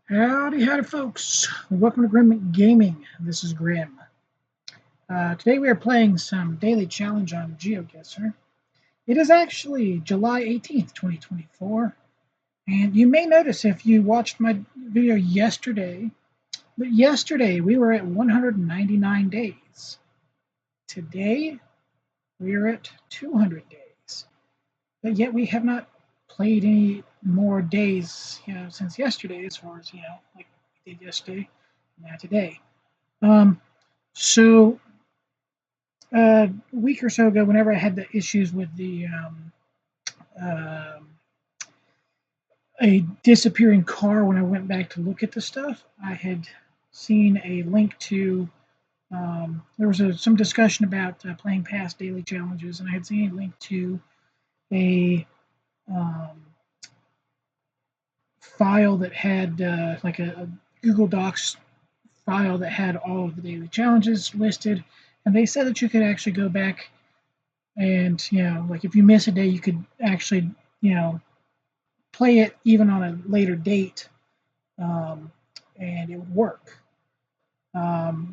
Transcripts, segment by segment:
Howdy, folks. Welcome to Grim Gaming. This is Grim. Today we are playing some daily challenge on GeoGuessr. It is actually July 18th, 2024, and you may notice if you watched my video yesterday, that yesterday we were at 199 days. Today we are at 200 days, but yet we have not played any more days, since yesterday, as far as, like we did yesterday, not today. So a week or so ago, whenever I had the issues with the a disappearing car, when I went back to look at the stuff, I had seen a link to there was some discussion about playing past daily challenges, and I had seen a link to a file that had like a Google Docs file that had all of the daily challenges listed, and they said that you could actually go back and, like if you miss a day, you could actually, play it even on a later date, and it would work.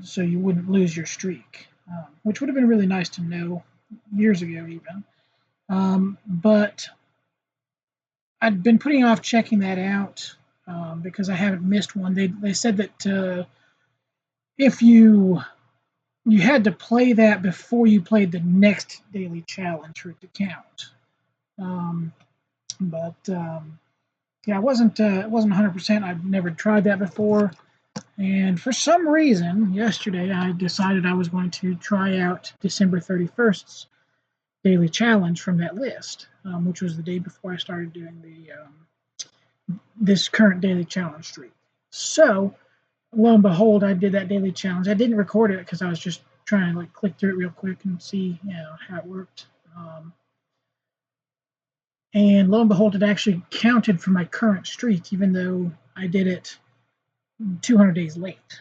So you wouldn't lose your streak, which would have been really nice to know years ago even. But I'd been putting off checking that out because I haven't missed one. They said that if you had to play that before you played the next daily challenge for it to count. Yeah, it wasn't 100%. I've never tried that before, and for some reason, yesterday I decided I was going to try out December 31st's daily challenge from that list, which was the day before I started doing this current daily challenge streak. So, lo and behold, I did that daily challenge. I didn't record it because I was just trying to click through it real quick and see how it worked. And lo and behold, it actually counted for my current streak, even though I did it 200 days late.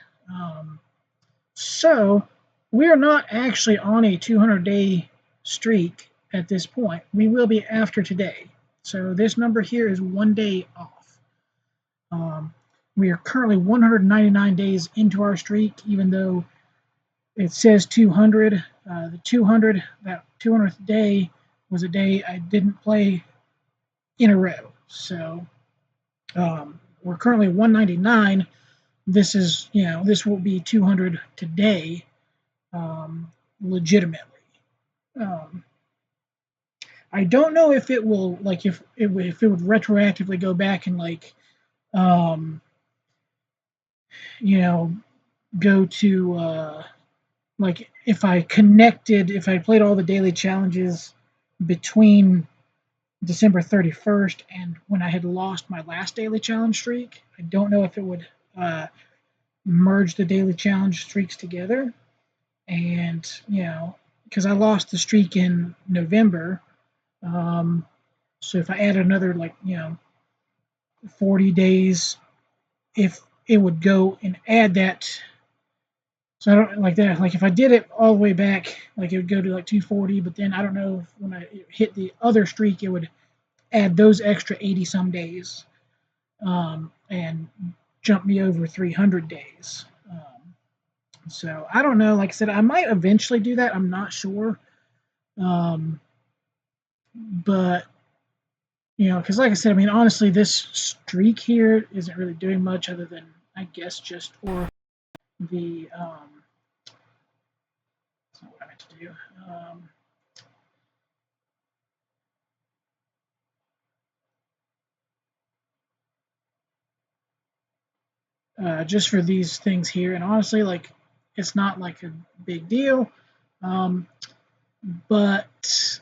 So we are not actually on a 200-day streak at this point. We will be after today. So this number here is 1 day off. We are currently 199 days into our streak, even though it says 200. That 200th day was a day I didn't play in a row. So we're currently 199. This is, this will be 200 today, legitimately. I don't know if it will, like, if it would retroactively go back and go to like if I played all the daily challenges between December 31st and when I had lost my last daily challenge streak. I don't know if it would merge the daily challenge streaks together, and because I lost the streak in November, so if I add another 40 days, if it would go and add that. So I don't like that. Like if I did it all the way back, like it would go to 240, but then I don't know if when I hit the other streak, it would add those extra 80 some days, and jump me over 300 days. So I don't know. Like I said, I might eventually do that. I'm not sure. But because like I said, I mean, honestly, this streak here isn't really doing much other than, I guess, just for the that's not what I meant to do. Just for these things here, and honestly, like it's not like a big deal, but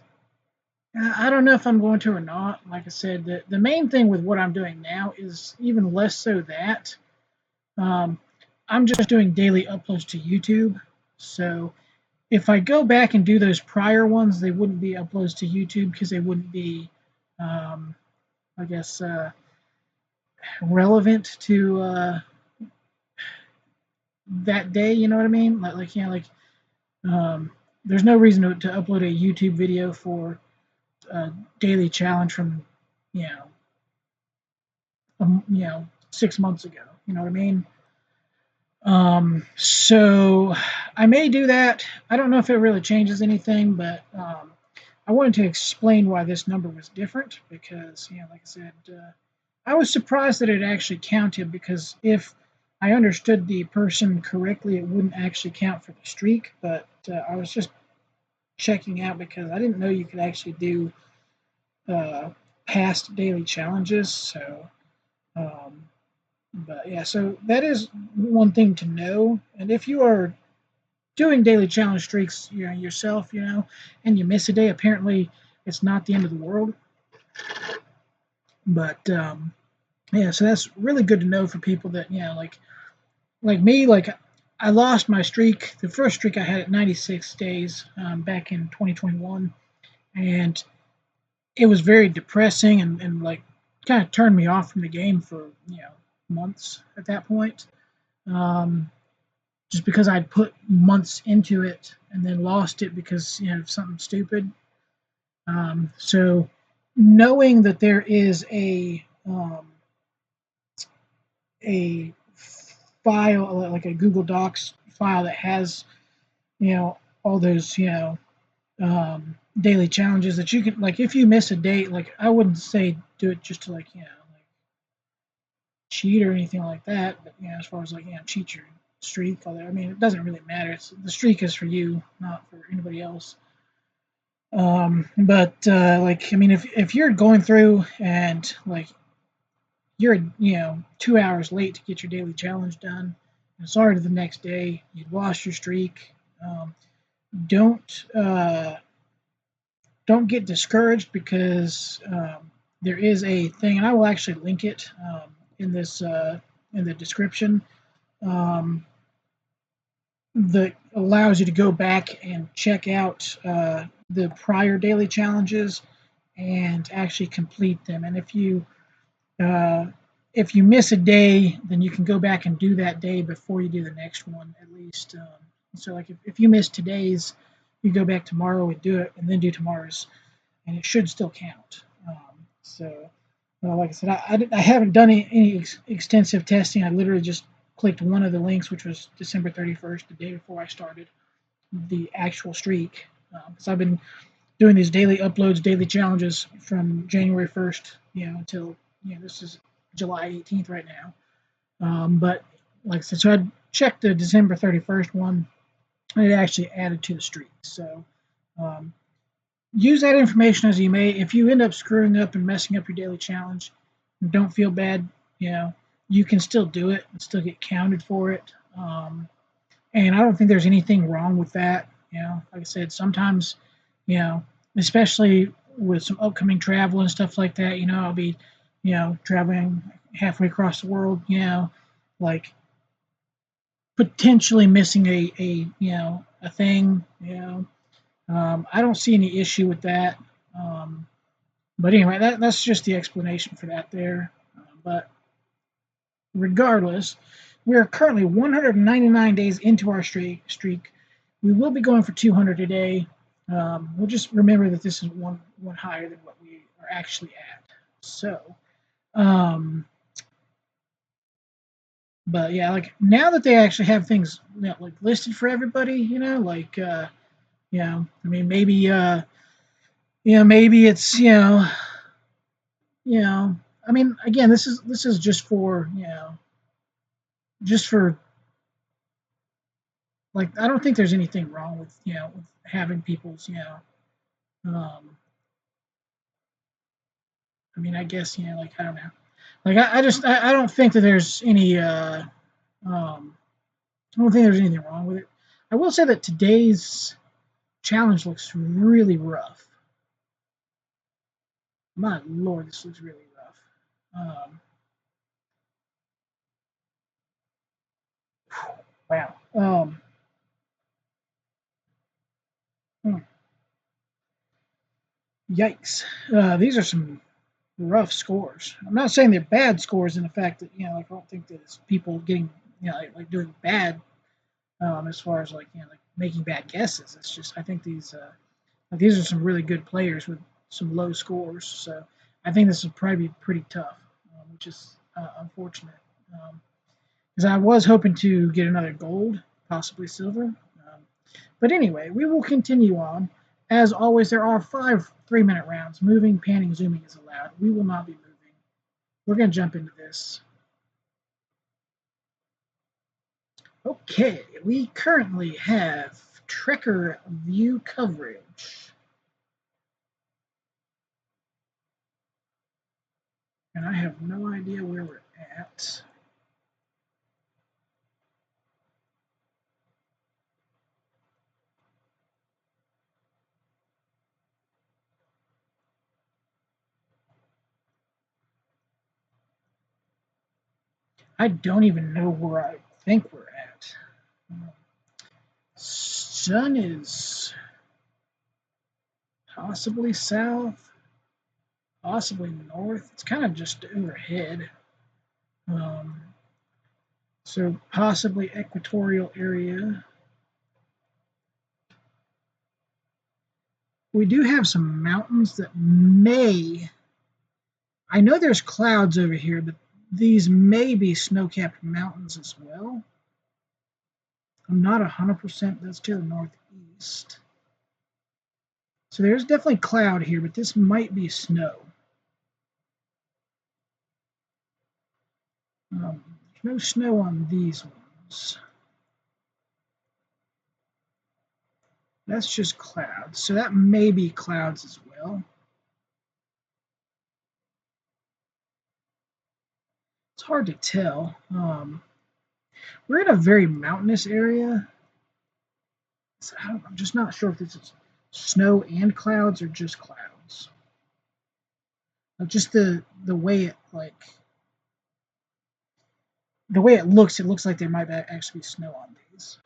I don't know if I'm going to or not. Like I said, the main thing with what I'm doing now is even less so that I'm just doing daily uploads to YouTube. So if I go back and do those prior ones, they wouldn't be uploads to YouTube because they wouldn't be, I guess, relevant to that day. You know what I mean? There's no reason to upload a YouTube video for a daily challenge from 6 months ago. You know what I mean? So I may do that. I don't know if it really changes anything, but I wanted to explain why this number was different because, like I said, I was surprised that it actually counted because if I understood the person correctly, it wouldn't actually count for the streak. But I was just checking out because I didn't know you could actually do uh, past daily challenges. So, um, but yeah, so that is one thing to know. And if you are doing daily challenge streaks, yourself, and you miss a day, apparently it's not the end of the world. But yeah, so that's really good to know for people that like me, like I lost my streak. The first streak I had at 96 days back in 2021, and it was very depressing and like kind of turned me off from the game for months at that point. Um, just because I'd put months into it and then lost it because of something stupid. So knowing that there is a file like a Google Docs file that has all those daily challenges that you can like if you miss a date, like I wouldn't say do it just to like like cheat or anything like that, but as far as like cheat your streak, all that, I mean it doesn't really matter. The streak is for you, not for anybody else. But like I mean, if you're going through and like you're 2 hours late to get your daily challenge done, and sorry to the next day, you'd lost your streak. Um, don't don't get discouraged because there is a thing, and I will actually link it in this in the description. Um, that allows you to go back and check out the prior daily challenges and actually complete them. And uh, if you miss a day, then you can go back and do that day before you do the next one at least. So like if you miss today's, you go back tomorrow and do it, and then do tomorrow's, and it should still count. So like I said, I haven't done any extensive testing. I literally just clicked one of the links, which was December 31st, the day before I started the actual streak, because I've been doing these daily uploads, daily challenges from January 1st, until this is July 18th right now. But like I said, so I checked the December 31st one, and it actually added to the streak. So um, use that information as you may. If you end up screwing up and messing up your daily challenge, don't feel bad. You can still do it and still get counted for it. And I don't think there's anything wrong with that. Like I said, sometimes, you know, especially with some upcoming travel and stuff like that, I'll be, traveling halfway across the world, like potentially missing a thing, I don't see any issue with that. Um, but anyway, that's just the explanation for that there. But regardless, we are currently 199 days into our streak. We will be going for 200 today. We'll just remember that this is one higher than what we are actually at. So, um, but yeah, like now that they actually have things like listed for everybody, like I mean maybe it's I mean again this is just for just for like I don't think there's anything wrong with with having people's um I mean I guess like I don't know like I don't think that there's any um I don't think there's anything wrong with it. I will say that today's challenge looks really rough. My lord, this looks really rough. Wow. Hmm, yikes. These are some rough scores. I'm not saying they're bad scores in the fact that like I don't think that it's people getting like doing bad as far as like making bad guesses. It's just I think these are some really good players with some low scores. So I think this will probably be pretty tough, which is unfortunate. Um, because I was hoping to get another gold, possibly silver. But anyway, we will continue on. As always, there are 5 3-minute rounds. Moving, panning, zooming is allowed. We will not be moving. We're going to jump into this. Okay, we currently have Trekker view coverage. And I have no idea where we're at. I don't even know where I think we're at. Sun is possibly south, possibly north. It's kind of just overhead. So possibly equatorial area. We do have some mountains that may, I know there's clouds over here, but these may be snow-capped mountains as well. I'm not 100%, that's to the northeast. So there's definitely cloud here, but this might be snow. There's no snow on these ones. That's just clouds, so that may be clouds as well. It's hard to tell. We're in a very mountainous area. So I'm just not sure if this is snow and clouds or just clouds. Just the way it the way it looks like there might actually be snow on these.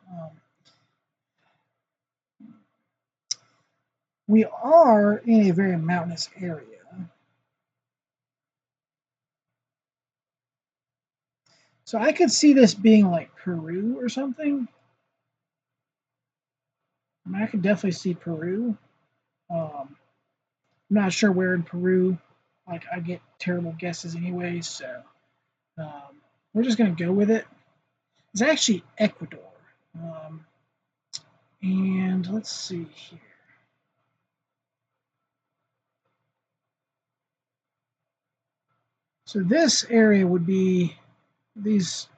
We are in a very mountainous area. So I could see this being like Peru or something. I mean, I could definitely see Peru. I'm not sure where in Peru. Like, I get terrible guesses anyway, so we're just going to go with it. It's actually Ecuador. And let's see here. So this area would be these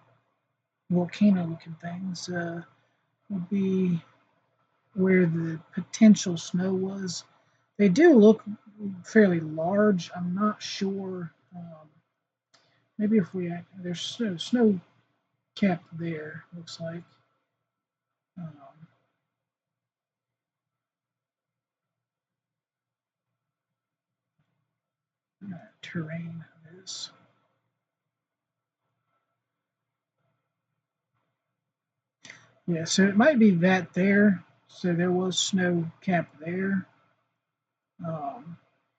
volcano-looking things would be where the potential snow was. They do look fairly large. I'm not sure. Maybe if there's snow capped there. Looks like. Terrain is. Yeah, so it might be that there. So there was snow capped there,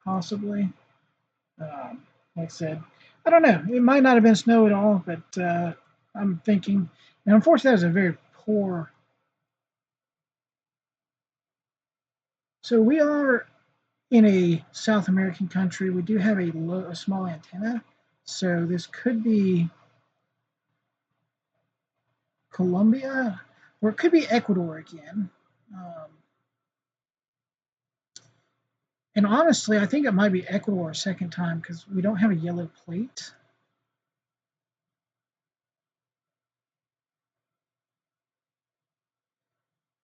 possibly. Like I said, I don't know. It might not have been snow at all, but I'm thinking. And unfortunately, that was a very poor. So we are in a South American country. We do have a small antenna, so this could be Colombia, or it could be Ecuador again. And honestly, I think it might be Ecuador a second time because we don't have a yellow plate.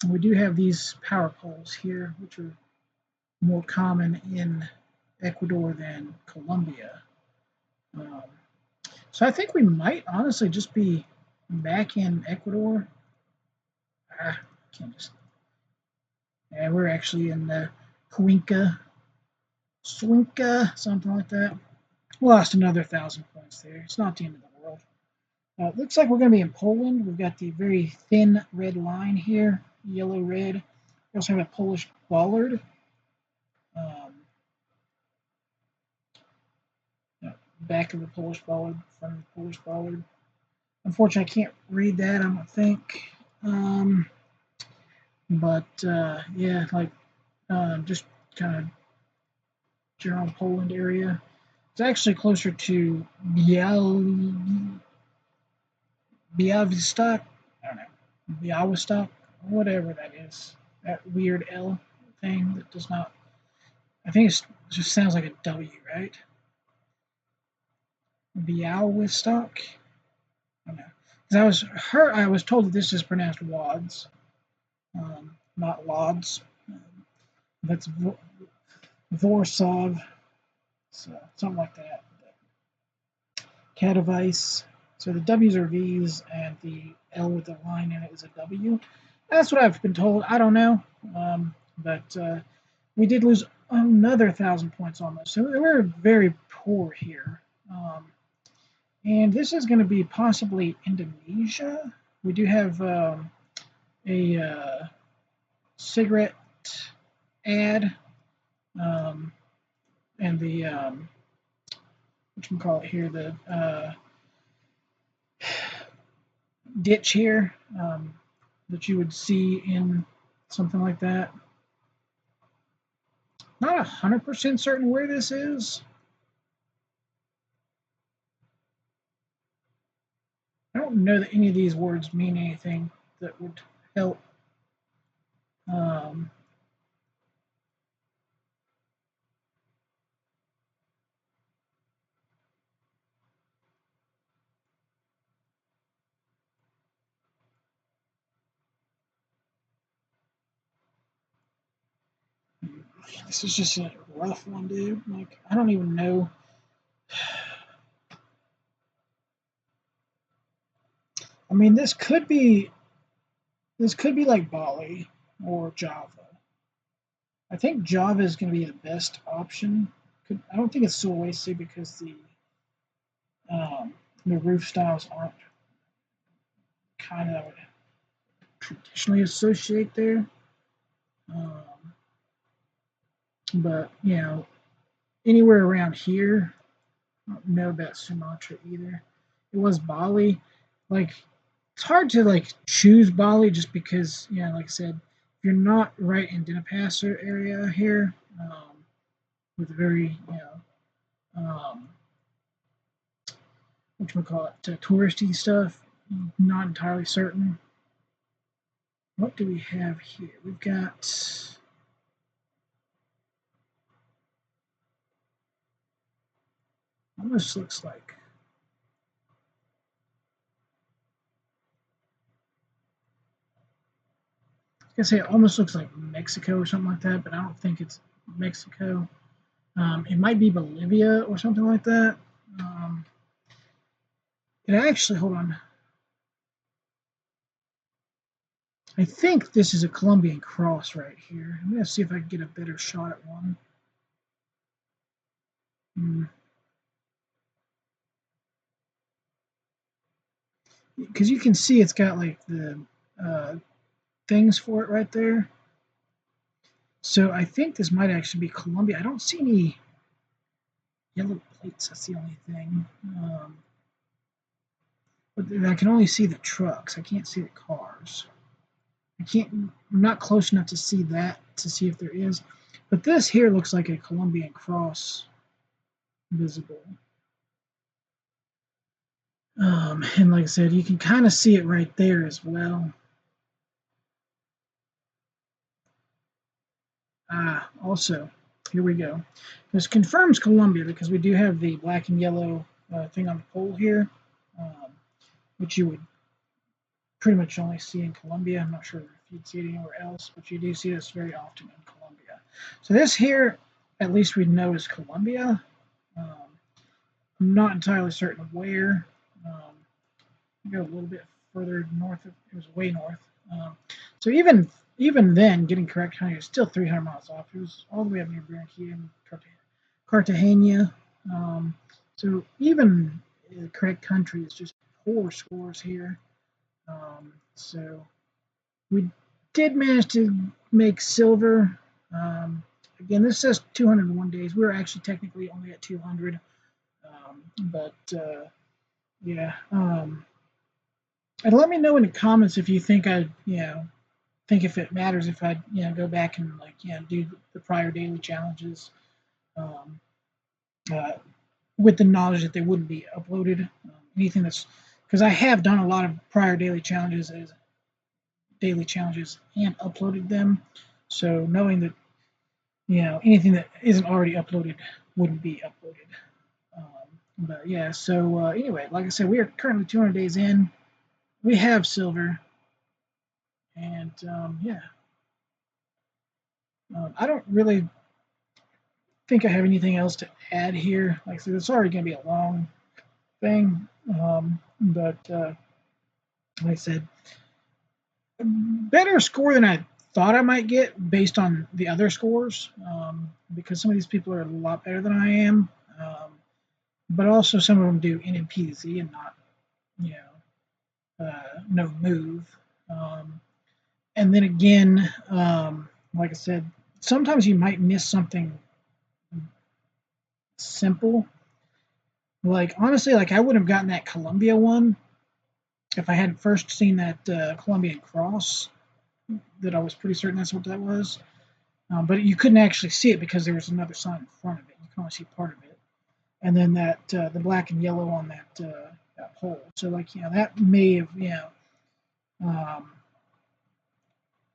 We do have these power poles here, which are more common in Ecuador than Colombia. So I think we might honestly just be back in Ecuador. Can't just. Yeah, we're actually in the Cuenca, something like that. We lost another 1,000 points there. It's not the end of the world. Looks like we're going to be in Poland. We've got the very thin red line here, yellow-red. We also have a Polish bollard. Back of the Polish bollard, front of the Polish bollard. Unfortunately, I can't read that, I don't think. But yeah, like just kind of general Poland area. It's actually closer to Białystok, I don't know, Białystok, whatever that is, that weird L thing that does not. I think it just sounds like a W, right? Białystok. I don't know. Because I was told that this is pronounced wads, not lods. That's Warsaw, so something like that. Katowice. So the W's are V's, and the L with the line in it is a W. That's what I've been told. I don't know, but we did lose another 1,000 points almost. So we're very poor here. And this is going to be possibly Indonesia. We do have a cigarette ad, and the whatchamacallit here, the ditch here that you would see in something like that. Not 100% certain where this is. I don't know that any of these words mean anything that would help. This is just a rough one, dude. Like, I don't even know. I mean, this could be like Bali or Java. I think Java is going to be the best option. I don't think it's Sulawesi because the roof styles aren't kind of traditionally associate there. But you know, anywhere around here, I don't know about Sumatra either. It was Bali. Like, it's hard to like choose Bali just because, you know, like I said, if you're not right in Denpasar area here, with very, you know, touristy stuff, not entirely certain. What do we have here? We've got almost looks like I say it almost looks like Mexico or something like that, but I don't think it's Mexico. It might be Bolivia or something like that. It actually, hold on. I think this is a Colombian cross right here. I'm going to see if I can get a better shot at one. Because you can see it's got like the things for it right there. So I think this might actually be Colombia. I don't see any yellow plates. That's the only thing. But I can only see the trucks. I can't see the cars. I'm not close enough to see that to see if there is. But this here looks like a Colombian cross visible. And like I said, you can kind of see it right there as well. Also, here we go. This confirms Colombia because we do have the black and yellow thing on the pole here, which you would pretty much only see in Colombia. I'm not sure if you'd see it anywhere else, but you do see this very often in Colombia. So this here, at least we know is Colombia. I'm not entirely certain of where. Go a little bit further north. It was way north. So even then, getting correct country is still 300 miles off. It was all the way up near Barranquilla and Cartagena. So even the correct country is just poor scores here. So we did manage to make silver. Again, this says 201 days. We were actually technically only at 200. But yeah. And let me know in the comments if you think think if it matters if I, go back and like, do the prior daily challenges, uh, with the knowledge that they wouldn't be uploaded. Anything that's because I have done a lot of prior daily challenges and uploaded them. So knowing that anything that isn't already uploaded wouldn't be uploaded. But yeah, so anyway, like I said, we are currently 200 days in. We have silver, and yeah, I don't really think I have anything else to add here. Like I said, it's already going to be a long thing, but like I said, better score than I thought I might get based on the other scores, because some of these people are a lot better than I am, but also some of them do NMPZ and not, no move. And then again, like I said, sometimes you might miss something simple. Like honestly, like I would have gotten that Colombia one if I hadn't first seen that Colombian cross. That I was pretty certain that's what that was. But you couldn't actually see it because there was another sign in front of it. You can only see part of it. And then that the black and yellow on that pole. So like that may have um,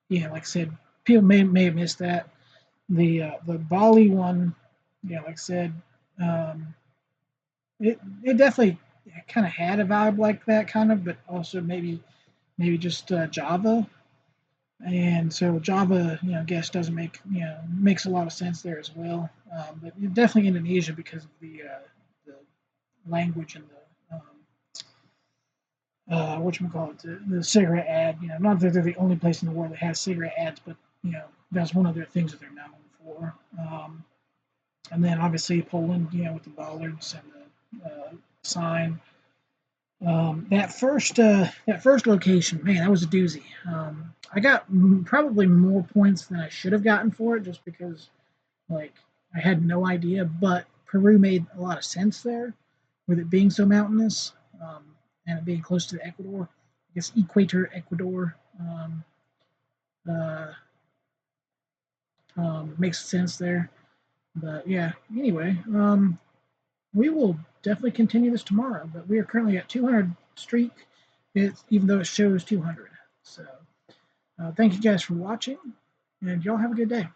like I said, people may have missed that. The Bali one, like I said, um, it definitely kind of had a vibe like that kind of, but also maybe just Java. And so Java, I guess doesn't makes a lot of sense there as well. But definitely Indonesia because of the language and the whatchamacallit, the cigarette ad. Not that they're the only place in the world that has cigarette ads, but that's one of their things that they're known for. And then obviously Poland, with the bollards and the sign. That first location, man, that was a doozy. I got probably more points than I should have gotten for it, just because like I had no idea. But Peru made a lot of sense there, with it being so mountainous, and it being close to the Ecuador. I guess Equator, Ecuador, uh, makes sense there. But yeah, anyway, we will definitely continue this tomorrow. But we are currently at 200 streak, even though it shows 200. So thank you guys for watching, and y'all have a good day.